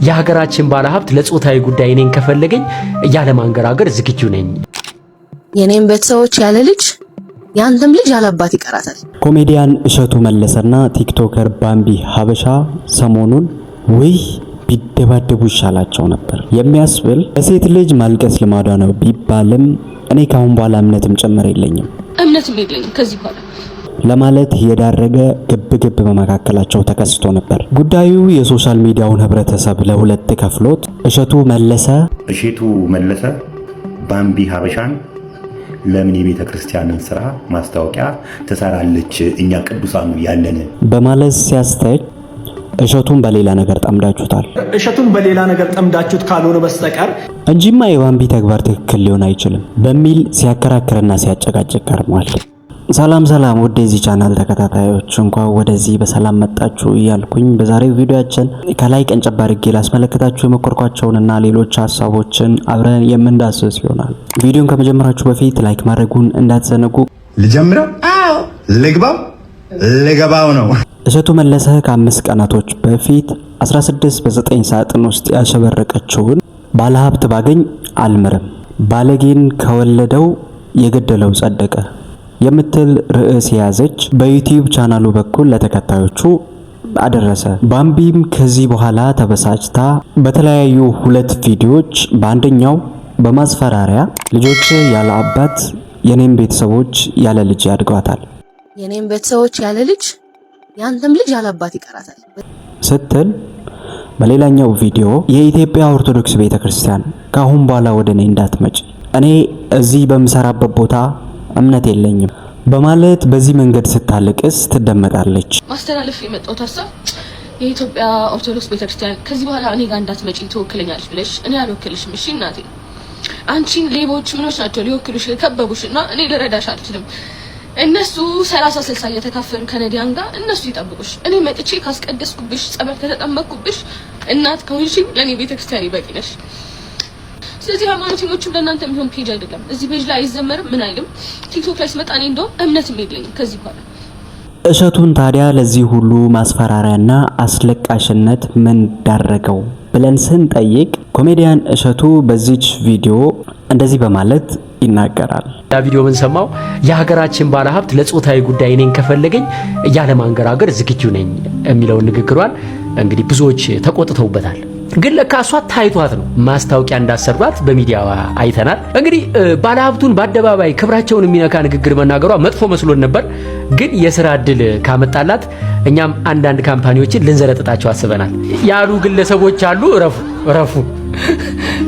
የሀገራችን ባለሀብት ለጾታዊ ጉዳይ እኔን ከፈለገኝ ያለ ማንገራገር ዝግጁ ነኝ። የኔም ቤተሰቦች ያለ ልጅ ያንተም ልጅ ያለ አባት ይቀራታል። ኮሜዲያን እሸቱ መለሰና ቲክቶከር ባምቢ ሀበሻ ሰሞኑን ቢደባደቡ ይሻላቸው ነበር የሚያስብል ለሴት ልጅ ማልቀስ ልማዷ ነው ቢባልም እኔ ካሁን በኋላ እምነትም ጭምር የለኝም ከዚህ በኋላ ለማለት የዳረገ ግብግብ በመካከላቸው ተከስቶ ነበር። ጉዳዩ የሶሻል ሚዲያውን ህብረተሰብ ለሁለት ከፍሎት እሸቱ መለሰ ባምቢ ሀበሻን ለምን የቤተ ክርስቲያንን ስራ ማስታወቂያ ተሰራለች እኛ ቅዱሳኑ ያለን በማለት ሲያስተች እሸቱን በሌላ ነገር ጠምዳችሁት ካልሆነ በስተቀር እንጂማ የባምቢ ተግባር ትክክል ሊሆን አይችልም በሚል ሲያከራክርና ሲያጨቃጭቅ ቀርሟል። ሰላም ወደዚህ ቻናል ተከታታዮች እንኳን ወደዚህ በሰላም መጣችሁ እያልኩኝ በዛሬው ቪዲዮአችን ከላይ ቀንጨብ አድርጌ ላስመለከታችሁ የመኮርኳቸውንና ሌሎች ሐሳቦችን አብረን የምንዳስስ ይሆናል። ቪዲዮን ከመጀመራችሁ በፊት ላይክ ማድረጉን እንዳትዘነጉ። ልጀምረው? አዎ ልገባው ነው። እሸቱ መለሰ ከ5 ቀናቶች በፊት 16 በ9 ሳጥን ውስጥ ያሸበረቀችውን ባለሀብት ባገኝ አልምርም ባለጌን ከወለደው የገደለው ጸደቀ የምትል ርዕስ የያዘች በዩቲዩብ ቻናሉ በኩል ለተከታዮቹ አደረሰ። ባምቢም ከዚህ በኋላ ተበሳጭታ በተለያዩ 2 ቪዲዮዎች በአንደኛው በማስፈራሪያ ልጆች ያለ አባት የኔም ቤተሰቦች ያለ ልጅ ያድጓታል፣ የኔም ቤተሰቦች ያለ ልጅ ያንተም ልጅ ያለ አባት ይቀራታል ስትል፣ በሌላኛው ቪዲዮ የኢትዮጵያ ኦርቶዶክስ ቤተክርስቲያን ካሁን በኋላ ወደኔ እንዳትመጪ እኔ እዚህ በመሰራበት ቦታ እምነት የለኝም በማለት በዚህ መንገድ ስታለቅስ ትደመጣለች። ማስተላለፍ የመጣው ሐሳብ የኢትዮጵያ ኦርቶዶክስ ቤተክርስቲያን ከዚህ በኋላ እኔ ጋር እንዳትመጪ ትወክለኛለሽ ብለሽ እኔ አልወክልሽም። እሺ እናቴ፣ አንቺን ሌቦች ምኖች ናቸው ሊወክሉሽ ከበቡሽና እኔ ልረዳሽ አልችልም። እነሱ 30-60 እየተካፈሉ ከነዲያን ጋር እነሱ ይጠብቁሽ። እኔ መጥቼ ካስቀደስኩብሽ ጸበል ከተጠመቅኩብሽ እናት ከሆንሽ ለኔ ቤተክርስቲያን ይበቂ ነሽ። ስለዚህ ሃይማኖተኞችም ለእናንተ የሚሆን ፔጅ አይደለም። እዚህ ፔጅ ላይ አይዘመርም ምን አይልም። ቲክቶክ ላይ ስመጣ እኔ እንደው እምነትም የለኝም ከዚህ በኋላ። እሸቱን ታዲያ ለዚህ ሁሉ ማስፈራሪያና አስለቃሽነት ምን ዳረገው ብለን ስንጠይቅ ኮሜዲያን እሸቱ በዚች ቪዲዮ እንደዚህ በማለት ይናገራል። ያ ቪዲዮ ምን ሰማው? የሀገራችን ባለሀብት ለጾታዊ ጉዳይ እኔን ከፈለገኝ ያለ ማንገራገር ዝግጁ ነኝ የሚለው ንግግሯን እንግዲህ ብዙዎች ተቆጥተውበታል። ግን ለካሷ ታይቷት ነው ማስታወቂያ እንዳሰሯት በሚዲያ አይተናል። እንግዲህ ባለሀብቱን በአደባባይ ክብራቸውን የሚነካ ንግግር መናገሯ መጥፎ መስሎን ነበር። ግን የሥራ ዕድል ካመጣላት እኛም አንዳንድ ካምፓኒዎችን ልንዘረጥጣቸው አስበናል ያሉ ግለሰቦች አሉ። ረፉ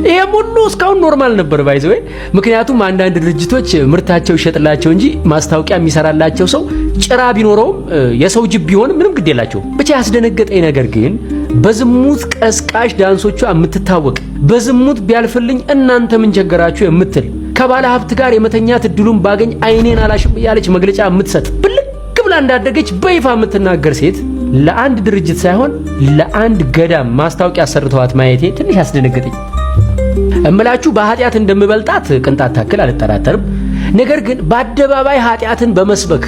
ይሄም ሁሉ እስካሁን ኖርማል ነበር ባይዘው። ምክንያቱም አንዳንድ ድርጅቶች ምርታቸው ይሸጥላቸው እንጂ ማስታወቂያ የሚሰራላቸው ሰው ጭራ ቢኖረውም የሰው ጅብ ቢሆን ምንም ግድ የላቸው። ብቻ ያስደነገጠኝ ነገር ግን በዝሙት ቀስቃሽ ዳንሶቿ የምትታወቅ በዝሙት ቢያልፍልኝ እናንተ ምን ቸገራችሁ የምትል ከባለ ሀብት ጋር የመተኛት እድሉን ባገኝ አይኔን አላሽም ያለች መግለጫ የምትሰጥ ብልቅ ብላ እንዳደገች በይፋ የምትናገር ሴት ለአንድ ድርጅት ሳይሆን ለአንድ ገዳም ማስታወቂያ አሰርተዋት ማየቴ ትንሽ አስደነገጠኝ። እምላችሁ በኃጢአት እንደምበልጣት ቅንጣት ታክል አልጠራጠርም። ነገር ግን በአደባባይ ኃጢአትን በመስበክ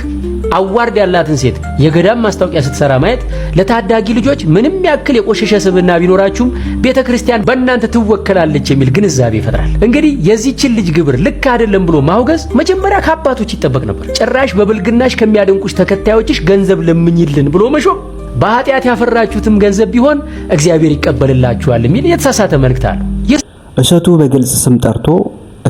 አዋርድ ያላትን ሴት የገዳም ማስታወቂያ ስትሰራ ማየት ለታዳጊ ልጆች ምንም ያክል የቆሸሸ ስብዕና ቢኖራችሁም ቤተክርስቲያን በእናንተ ትወከላለች የሚል ግንዛቤ ይፈጥራል። እንግዲህ የዚህችን ልጅ ግብር ልክ አይደለም ብሎ ማውገዝ መጀመሪያ ከአባቶች ይጠበቅ ነበር። ጭራሽ በብልግናሽ ከሚያደንቁሽ ተከታዮችሽ ገንዘብ ለምኝልን ብሎ መሾም፣ በኃጢአት ያፈራችሁትም ገንዘብ ቢሆን እግዚአብሔር ይቀበልላችኋል የሚል የተሳሳተ መልእክት አለው። እሸቱ በግልጽ ስም ጠርቶ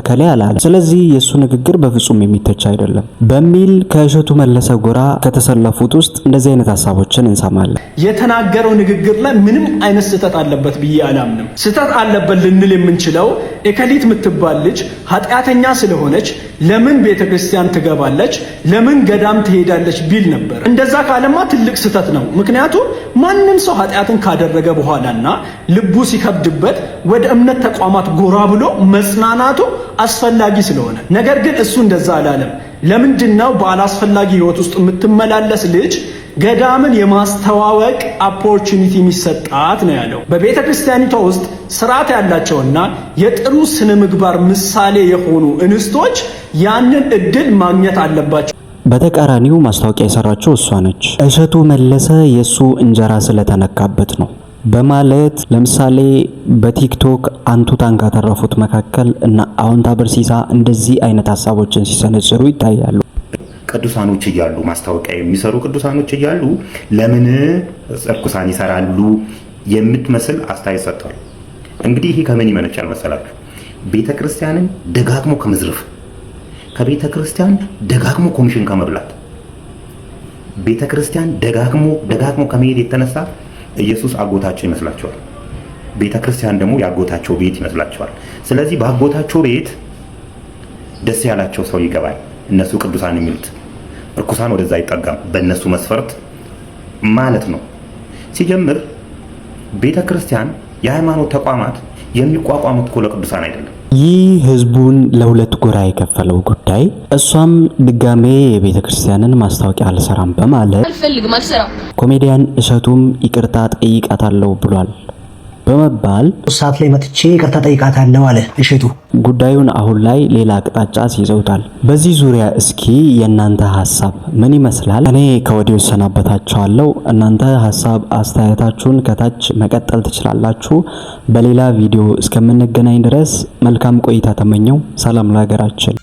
እከሌ አላለ። ስለዚህ የሱ ንግግር በፍጹም የሚተች አይደለም በሚል ከእሸቱ መለሰ ጎራ ከተሰለፉት ውስጥ እንደዚህ አይነት ሐሳቦችን እንሰማለን። የተናገረው ንግግር ላይ ምንም አይነት ስህተት አለበት ብዬ አላምንም። ስህተት አለበት ልንል የምንችለው እከሊት የምትባል ልጅ ኃጢአተኛ ስለሆነች ለምን ቤተክርስቲያን ትገባለች፣ ለምን ገዳም ትሄዳለች ቢል ነበር። እንደዛ ካለማ ትልቅ ስህተት ነው። ምክንያቱም ማንም ሰው ኃጢአትን ካደረገ በኋላና ልቡ ሲከብድበት ወደ እምነት ተቋማት ጎራ ብሎ መጽናናቱ አስፈላጊ ስለሆነ፣ ነገር ግን እሱ እንደዛ አላለም። ለምንድነው በአላስፈላጊ ህይወት ውስጥ የምትመላለስ ልጅ ገዳምን የማስተዋወቅ ኦፖርቹኒቲ የሚሰጣት ነው ያለው? በቤተ ክርስቲያኒቷ ውስጥ ስርዓት ያላቸውና የጥሩ ስነ ምግባር ምሳሌ የሆኑ እንስቶች ያንን እድል ማግኘት አለባቸው። በተቃራኒው ማስታወቂያ የሰራቸው እሷ ነች። እሸቱ መለሰ የሱ እንጀራ ስለተነካበት ነው በማለት ለምሳሌ በቲክቶክ አንቱታን ካተረፉት መካከል እና አዎንታ በርሲሳ እንደዚህ አይነት ሀሳቦችን ሲሰነዝሩ ይታያሉ። ቅዱሳኖች እያሉ ማስታወቂያ የሚሰሩ ቅዱሳኖች እያሉ ለምን እርኩሳን ይሰራሉ የምትመስል አስተያየት ሰጥቷል። እንግዲህ ይሄ ከምን ይመነጫል መሰላችሁ? ቤተክርስቲያንን ደጋግሞ ከመዝረፍ፣ ከቤተክርስቲያን ደጋግሞ ኮሚሽን ከመብላት፣ ቤተክርስቲያን ደጋግሞ ከመሄድ የተነሳ ኢየሱስ አጎታቸው ይመስላቸዋል። ቤተክርስቲያን ደግሞ ያጎታቸው ቤት ይመስላቸዋል። ስለዚህ በአጎታቸው ቤት ደስ ያላቸው ሰው ይገባል። እነሱ ቅዱሳን የሚሉት እርኩሳን ወደዛ አይጠጋም በእነሱ መስፈርት ማለት ነው። ሲጀምር ቤተክርስቲያን የሃይማኖት ተቋማት የሚቋቋሙት እኮ ለቅዱሳን አይደለም። ይህ ህዝቡን ለሁለት ጎራ የከፈለው ጉዳይ እሷም ድጋሜ የቤተክርስቲያንን ማስታወቂያ አልሰራም በማለት አልፈልግም፣ አልሰራም። ኮሜዲያን እሸቱም ይቅርታ ጠይቃታለሁ ብሏል በመባል ሰዓት ላይ መጥቼ ይቅርታ ጠይቃታለሁ አለ እሸቱ። ጉዳዩን አሁን ላይ ሌላ አቅጣጫ ይዘውታል። በዚህ ዙሪያ እስኪ የእናንተ ሀሳብ ምን ይመስላል? እኔ ከወዲሁ ሰናበታችኋለሁ። እናንተ ሀሳብ አስተያየታችሁን ከታች መቀጠል ትችላላችሁ። በሌላ ቪዲዮ እስከምንገናኝ ድረስ መልካም ቆይታ ተመኘው። ሰላም ለሀገራችን።